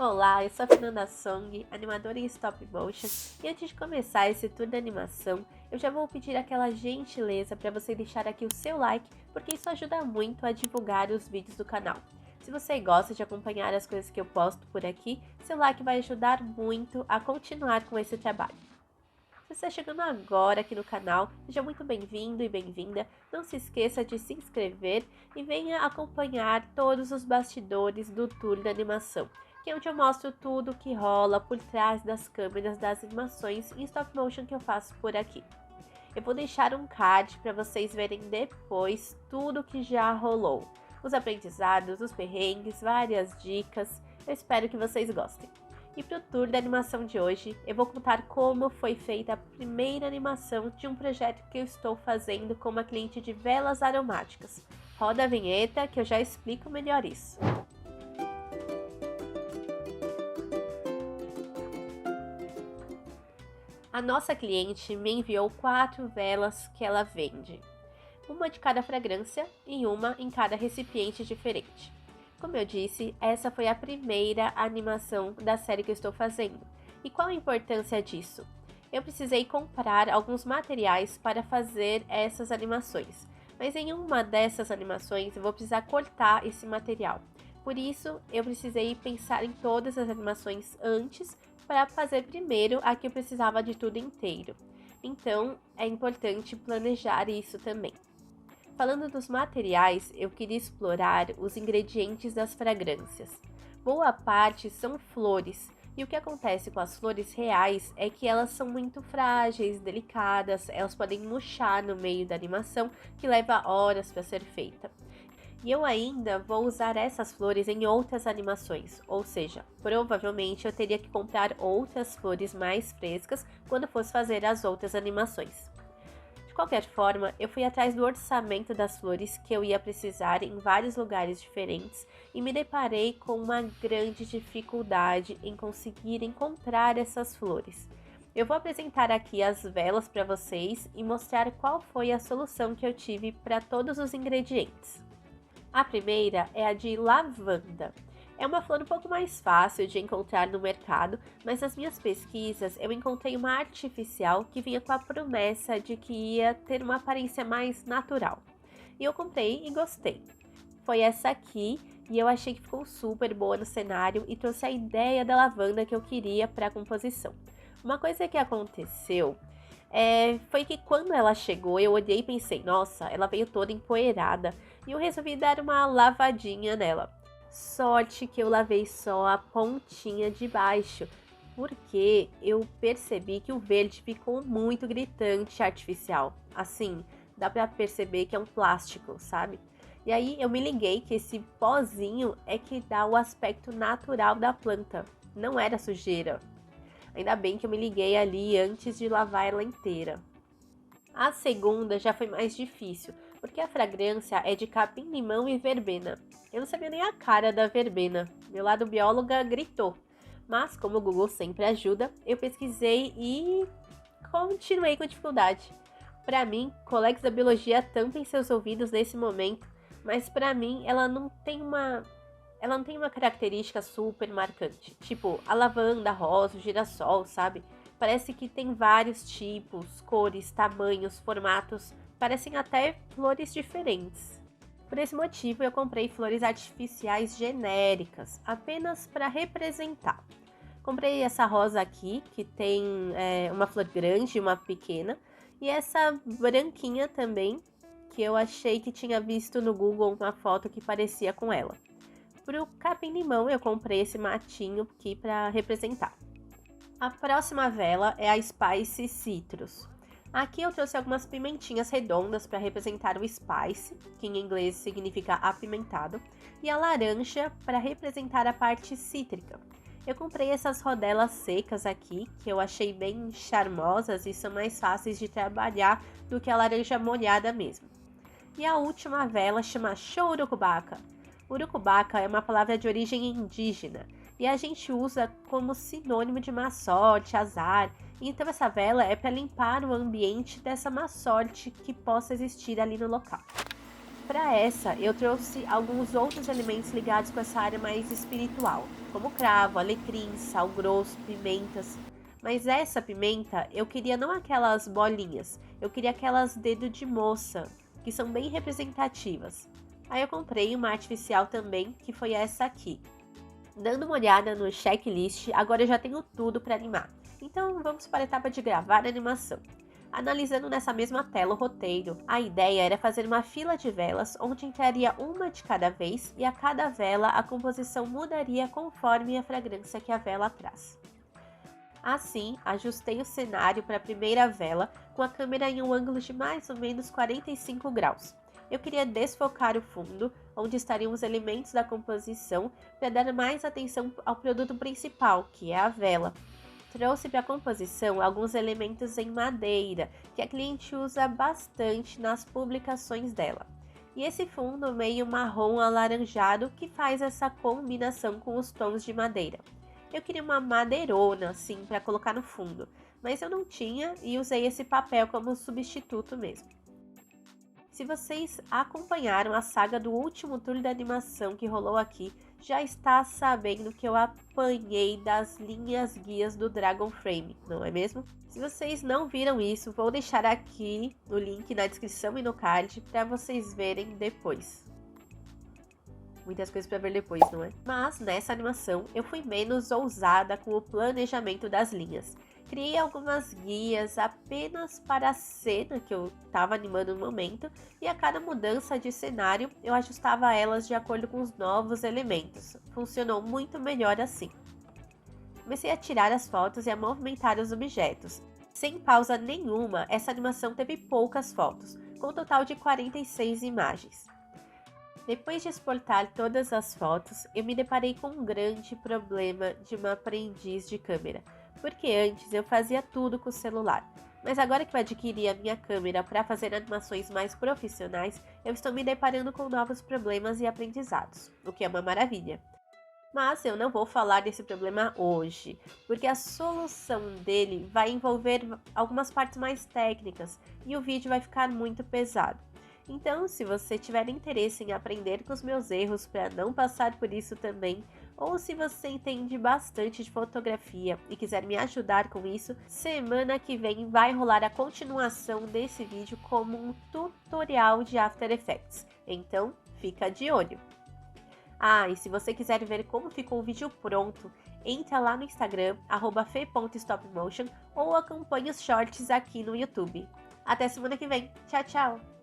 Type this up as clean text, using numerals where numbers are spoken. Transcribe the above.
Olá, eu sou a Fernanda Song, animadora em stop motion, e antes de começar esse tour de animação, eu já vou pedir aquela gentileza para você deixar aqui o seu like, porque isso ajuda muito a divulgar os vídeos do canal. Se você gosta de acompanhar as coisas que eu posto por aqui, seu like vai ajudar muito a continuar com esse trabalho. Se você está chegando agora aqui no canal, seja muito bem-vindo e bem-vinda. Não se esqueça de se inscrever e venha acompanhar todos os bastidores do tour da animação, que é onde eu mostro tudo que rola por trás das câmeras das animações em stop motion que eu faço por aqui. Eu vou deixar um card para vocês verem depois tudo que já rolou. Os aprendizados, os perrengues, várias dicas. Eu espero que vocês gostem. E para o tour da animação de hoje, eu vou contar como foi feita a primeira animação de um projeto que eu estou fazendo com uma cliente de velas aromáticas. Roda a vinheta que eu já explico melhor isso. A nossa cliente me enviou 4 velas que ela vende, uma de cada fragrância e uma em cada recipiente diferente. Como eu disse, essa foi a primeira animação da série que eu estou fazendo. E qual a importância disso? Eu precisei comprar alguns materiais para fazer essas animações, mas em uma dessas animações eu vou precisar cortar esse material. Por isso, eu precisei pensar em todas as animações antes para fazer primeiro a que eu precisava de tudo inteiro. Então, é importante planejar isso também. Falando dos materiais, eu queria explorar os ingredientes das fragrâncias. Boa parte são flores, e o que acontece com as flores reais é que elas são muito frágeis, delicadas, elas podem murchar no meio da animação, que leva horas para ser feita. E eu ainda vou usar essas flores em outras animações, ou seja, provavelmente eu teria que comprar outras flores mais frescas quando fosse fazer as outras animações. De qualquer forma, eu fui atrás do orçamento das flores que eu ia precisar em vários lugares diferentes e me deparei com uma grande dificuldade em conseguir encontrar essas flores. Eu vou apresentar aqui as velas para vocês e mostrar qual foi a solução que eu tive para todos os ingredientes. A primeira é a de lavanda. É uma flor um pouco mais fácil de encontrar no mercado, mas nas minhas pesquisas eu encontrei uma artificial que vinha com a promessa de que ia ter uma aparência mais natural. E eu comprei e gostei. Foi essa aqui e eu achei que ficou super boa no cenário e trouxe a ideia da lavanda que eu queria para a composição. Uma coisa que aconteceu foi que quando ela chegou eu olhei e pensei, nossa, ela veio toda empoeirada e eu resolvi dar uma lavadinha nela. Sorte que eu lavei só a pontinha de baixo, porque eu percebi que o verde ficou muito gritante artificial. Assim, dá pra perceber que é um plástico, sabe? E aí eu me liguei que esse pozinho é que dá o aspecto natural da planta, não era sujeira. Ainda bem que eu me liguei ali antes de lavar ela inteira. A segunda já foi mais difícil, porque a fragrância é de capim-limão e verbena. Eu não sabia nem a cara da verbena, meu lado bióloga gritou. Mas como o Google sempre ajuda, eu pesquisei e continuei com dificuldade. Para mim, colegas da biologia tampem seus ouvidos nesse momento, mas para mim ela não tem uma característica super marcante, tipo a lavanda, rosa, o girassol, sabe? Parece que tem vários tipos, cores, tamanhos, formatos, parecem até flores diferentes. Por esse motivo, eu comprei flores artificiais genéricas, apenas para representar. Comprei essa rosa aqui, que tem uma flor grande e uma pequena, e essa branquinha também, que eu achei que tinha visto no Google uma foto que parecia com ela. Para o capim-limão, eu comprei esse matinho aqui para representar. A próxima vela é a Spice Citrus. Aqui eu trouxe algumas pimentinhas redondas para representar o spice, que em inglês significa apimentado, e a laranja para representar a parte cítrica. Eu comprei essas rodelas secas aqui, que eu achei bem charmosas e são mais fáceis de trabalhar do que a laranja molhada mesmo. E a última vela chama Urucubaca. Urucubaca é uma palavra de origem indígena e a gente usa como sinônimo de má sorte, azar. Então essa vela é para limpar o ambiente dessa má sorte que possa existir ali no local. para essa, eu trouxe alguns outros elementos ligados com essa área mais espiritual, como cravo, alecrim, sal grosso, pimentas. Mas essa pimenta, eu queria não aquelas bolinhas, eu queria aquelas dedo de moça, que são bem representativas. Aí eu comprei uma artificial também, que foi essa aqui. Dando uma olhada no checklist, agora eu já tenho tudo para animar. Então vamos para a etapa de gravar a animação. Analisando nessa mesma tela o roteiro, a ideia era fazer uma fila de velas onde entraria uma de cada vez e a cada vela a composição mudaria conforme a fragrância que a vela traz. Assim, ajustei o cenário para a primeira vela com a câmera em um ângulo de mais ou menos 45 graus. Eu queria desfocar o fundo, onde estariam os elementos da composição, para dar mais atenção ao produto principal, que é a vela. Trouxe para a composição alguns elementos em madeira, que a cliente usa bastante nas publicações dela. E esse fundo meio marrom alaranjado que faz essa combinação com os tons de madeira. Eu queria uma madeirona assim para colocar no fundo, mas eu não tinha e usei esse papel como substituto mesmo. Se vocês acompanharam a saga do último tour da animação que rolou aqui, já está sabendo que eu apanhei das linhas guias do Dragon Frame, não é mesmo? Se vocês não viram isso, vou deixar aqui o link na descrição e no card para vocês verem depois. Muitas coisas para ver depois, não é? Mas nessa animação eu fui menos ousada com o planejamento das linhas. Criei algumas guias apenas para a cena que eu estava animando no momento e a cada mudança de cenário eu ajustava elas de acordo com os novos elementos. Funcionou muito melhor assim. Comecei a tirar as fotos e a movimentar os objetos. Sem pausa nenhuma, essa animação teve poucas fotos, com um total de 46 imagens. Depois de exportar todas as fotos, eu me deparei com um grande problema de uma aprendiz de câmera, porque antes eu fazia tudo com o celular. Mas agora que eu adquiri a minha câmera para fazer animações mais profissionais, eu estou me deparando com novos problemas e aprendizados, o que é uma maravilha. Mas eu não vou falar desse problema hoje, porque a solução dele vai envolver algumas partes mais técnicas e o vídeo vai ficar muito pesado. Então, se você tiver interesse em aprender com os meus erros para não passar por isso também, ou se você entende bastante de fotografia e quiser me ajudar com isso, semana que vem vai rolar a continuação desse vídeo como um tutorial de After Effects. Então, fica de olho! E se você quiser ver como ficou o vídeo pronto, entra lá no Instagram, @fe.stopmotion ou acompanhe os shorts aqui no YouTube. Até semana que vem. Tchau, tchau!